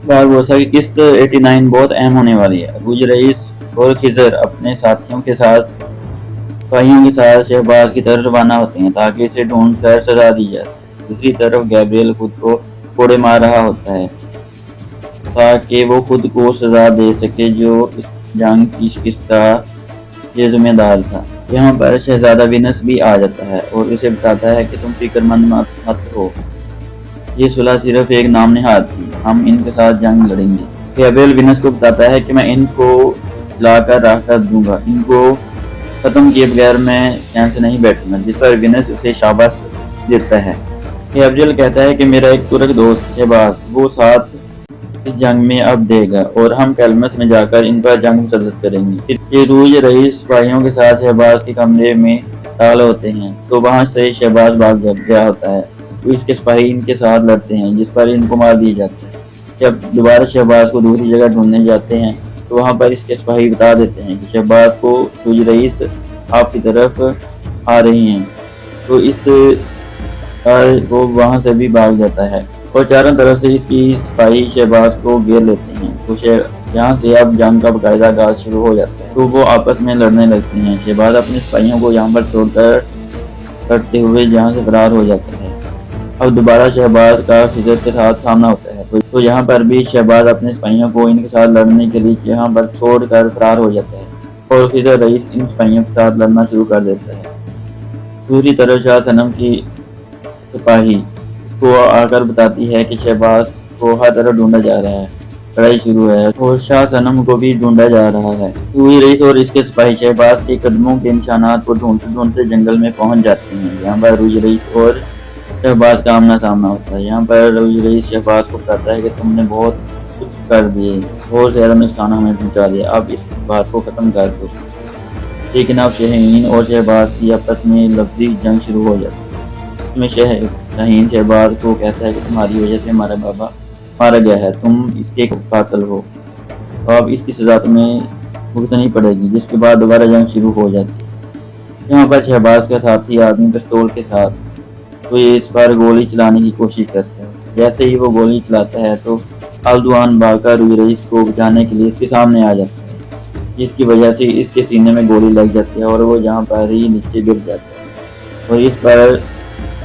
Barbosa की किस्त 89 बहुत अहम होने वाली है। अबूज रईस और खिजर अपने साथियों के साथ सिपाहियों के साथ शहबाज की तरफ रवाना होते हैं ताकि इसे ढूंढ कर सजा दी जाए। दूसरी तरफ गैब्रियल खुद को कोड़े मार रहा होता है ताकि वो खुद को सजा दे सके जो इस जंग की शिकस्त का ये जिम्मेदार था। यहाँ पर शहजादा विनस भी आ जाता है और उसे बताता है कि तुम फिक्रमंद मत हो, ये सुलह सिर्फ एक नाम निहाद थी, हम इनके साथ जंग लड़ेंगे। गैब्रियल विनस को बताता है कि मैं इनको लाकर राह कर दूंगा, इनको खत्म किए बगैर मैं चैन से नहीं बैठूंगा, जिस पर विनस उसे शाबाश देता है। गैब्रियल कहता है कि मेरा एक तुर्क दोस्त शहबाज वो साथ इस जंग में अब देगा और हम कैलमस में जाकर इन पर जंग मुसल्लत करेंगे। ये रूज रईस सिपाहियों के साथ शहबाज के कमरे में दाखिल होते हैं तो वहां से शहबाज भाग गया होता है, तो इसके सिपाही इनके साथ लड़ते हैं जिस पर इनको मार दिया जाता है। जब दोबारा शहबाज को दूसरी जगह ढूंढने जाते हैं तो वहां पर इसके सिपाही बता देते हैं कि शहबाज को रूज रईस आपकी तरफ आ रही हैं, तो इस वो वहां से भी भाग जाता है और चारों तरफ से इसकी सिपाही शहबाज को घेर लेते हैं। तो यहाँ से अब जंग का बाकायदा आगाज शुरू हो जाता है, तो वो आपस में लड़ने लगते हैं। शहबाज अपने सिपाहियों को यहाँ पर छोड़कर लड़ते हुए यहाँ से फरार हो जाता है। अब दोबारा शहबाज का खिजर के साथ सामना होता है, तो यहाँ पर भी शहबाज अपने सिपाहियों को इनके साथ लड़ने के लिए यहाँ पर छोड़कर फरार हो जाता है और खिजर रईस इन सिपाहियों के साथ लड़ना शुरू कर देता है। दूसरी तरफ शाह सनम की सिपाही को आकर बताती है कि शहबाज को हर तरफ ढूंढा जा रहा है, लड़ाई शुरू है और शाह सनम को भी ढूंढा जा रहा है। रूज रईस और इसके सिपाही शहबाज के कदमों के निशानात को ढूंढते ढूंढते जंगल में पहुंच जाते हैं। यहाँ पर रूज रईस और शहबाज का आमना सामना होता है। यहाँ पर रूज रईस शहबाज को बताता है कि तुमने बहुत कुछ कर दिए, बहुत ज्यादा नुकसान हमें पहुंचा दिया, अब इस बात को खत्म कर दो। लेकिन अब शाहीन और शहबाज की आपस में लफ्जी जंग शुरू हो जाती है। इसमें शाहीन शहबाज को कहता है कि तुम्हारी वजह से हमारा बाबा मारा गया है, तुम इसके कातिल हो, तो अब इसकी सजा तुम्हें भुगतनी पड़ेगी। जिसके बाद दोबारा जंग शुरू हो जाती है। यहाँ पर शहबाज का साथी आदमी पिस्तौल के साथ तो ये इस पर गोली चलाने की कोशिश करता है। जैसे ही वो गोली चलाता है तो अल्दवान भागकर रूज रईस को बचाने के लिए इसके सामने आ जाता है, जिसकी वजह से इसके सीने में गोली लग जाती है और वो जहाँ पर ही नीचे गिर जाता है और इस पर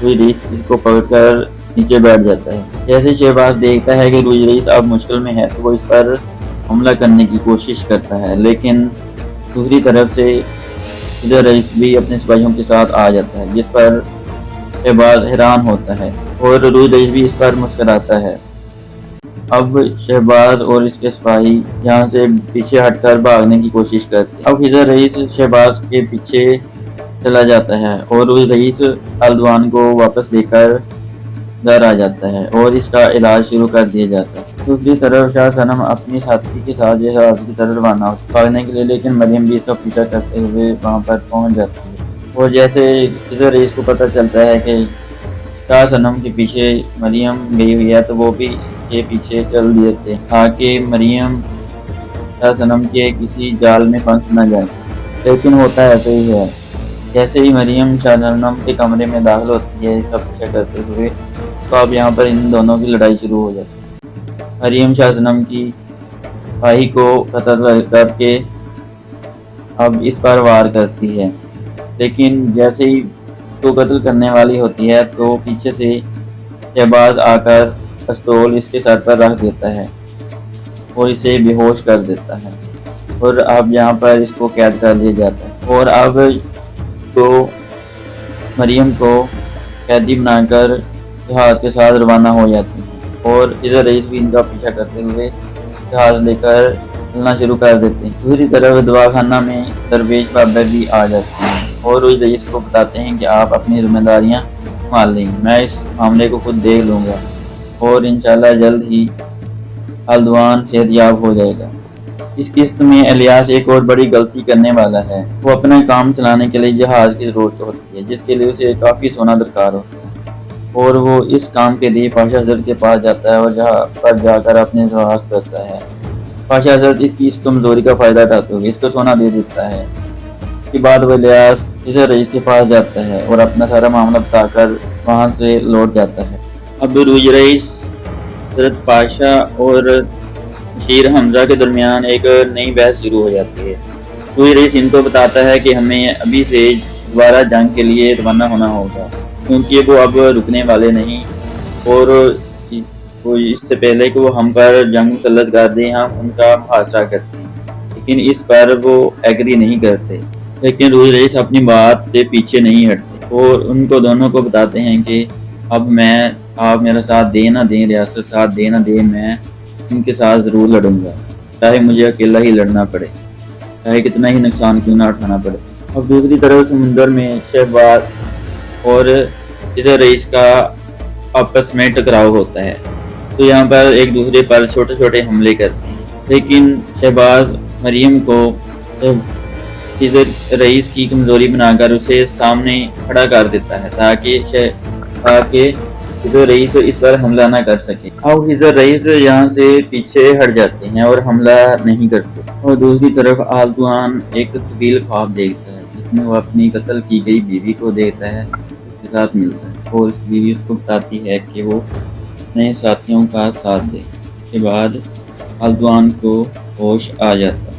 रूज रईस इसको पकड़कर नीचे बैठ जाता है। जैसे शहबाज देखता है कि रूज रईस अब मुश्किल में है तो वो इस पर हमला करने की कोशिश करता है, लेकिन दूसरी तरफ से खिजर रईस भी अपने सिपाहियों के साथ आ जाता है, जिस पर शहबाज हैरान होता है और रूज रईस भी इस पर मुस्कुराता है। अब शहबाज और इसके सिपाही यहाँ से पीछे हटकर भागने की कोशिश करते हैं। अब खिजर रईस शहबाज के पीछे चला जाता है और रूज रईस अल्दवान को वापस लेकर घर आ जाता है और इसका इलाज शुरू कर दिया जाता है। दूसरी तरफ शाह सनम अपनी साथी के साथ जहाज की तरफ रवाना होती है भागने के लिए, लेकिन मरियम भी इसका पीछा करते हुए वहाँ पर पहुँच जाती है और जैसे खिजर रईस को पता चलता है कि शाह सनम के पीछे मरियम गई हुई है तो वो भी इसके पीछे चल दिए थे ताकि मरियम शाह सनम के किसी जाल में फंस न जाए, लेकिन होता ऐसे ही है। जैसे ही मरियम शाह सनम के कमरे में दाखिल होती है इसका पीछा करते हुए, तो अब यहाँ पर इन दोनों की लड़ाई शुरू हो जाती है। मरियम शाह सनम की भाई को कत्ल करके अब इस पर वार करती है, लेकिन जैसे ही तो कत्ल करने वाली होती है तो पीछे से शहबाज आकर पिस्तौल इसके सर पर रख देता है और इसे बेहोश कर देता है और अब यहाँ पर इसको कैद कर लिया जाता है और अब तो मरियम को कैदी बनाकर जहाज के साथ रवाना हो जाती है और खिजर रईस भी इनका पीछा करते हुए जहाज लेकर चलना शुरू कर देते हैं। दूसरी तरफ दवाखाना में दरवेश बाबर भी आ जाते हैं और रूज रईस को बताते हैं कि आप अपनी जिम्मेदारियां संभाल लेंगे, मैं इस मामले को खुद देख लूँगा और इंशाल्लाह जल्द ही अल्दवान सेहतयाब हो जाएगा। इस किस्त में इलियास एक और बड़ी गलती करने वाला है। वो अपना काम चलाने के लिए जहाज की जरूरत होती है, जिसके लिए उसे काफ़ी सोना दरकार होता है और वो इस काम के लिए पाशा जर्द के पास जाता है और जहाँ पर जाकर अपने जहाज करता है। पाशा जर्द इसकी इस कमजोरी का फायदा उठाते हुए इसको सोना दे देता है। इसके बाद वो इलियास खिजर रईस के पास जाता है और अपना सारा मामला बताकर वहाँ से लौट जाता है। अब रूज रईस حضرت پاشا اور شیر حمزہ کے درمیان ایک نئی بحث شروع ہو جاتی ہے۔ روئی رئیس ان کو بتاتا ہے کہ ہمیں ابھی سے دوبارہ جنگ کے لیے روانہ ہونا ہوگا، کیونکہ وہ اب رکنے والے نہیں، اور وہ اس سے پہلے کہ وہ ہم پر جنگ مسلط کر دیں ہم ان کا محاصرہ کرتے ہیں، لیکن اس پر وہ ایگری نہیں کرتے۔ لیکن روئی رئیس اپنی بات سے پیچھے نہیں ہٹتے اور ان کو دونوں کو بتاتے ہیں کہ اب آپ میرا ساتھ دیں نہ دیں، ریاست ساتھ دیں نہ دیں، میں ان کے ساتھ ضرور لڑوں گا، چاہے مجھے اکیلا ہی لڑنا پڑے، چاہے کتنا ہی نقصان کیوں نہ اٹھانا پڑے۔ اب دوسری طرف سمندر میں شہباز اور خضر رئیس کا آپس میں ٹکراؤ ہوتا ہے، تو یہاں پر ایک دوسرے پر چھوٹے چھوٹے حملے کرتے ہیں، لیکن شہباز مریم کو خضر رئیس کی کمزوری بنا کر اسے سامنے کھڑا کر دیتا ہے تاکہ خضر رئیس اس پر حملہ نہ کر سکے۔ اب خضر رئیس یہاں سے پیچھے ہٹ جاتے ہیں اور حملہ نہیں کرتے، اور دوسری طرف آلتوان ایک طویل خواب دیکھتا ہے جس میں وہ اپنی قتل کی گئی بیوی کو دیکھتا ہے، اس کے ساتھ ملتا ہے، اور اس بیوی اس کو بتاتی ہے کہ وہ اپنے ساتھیوں کا ساتھ دے۔ اس کے بعد آلتوان کو ہوش آ جاتا ہے۔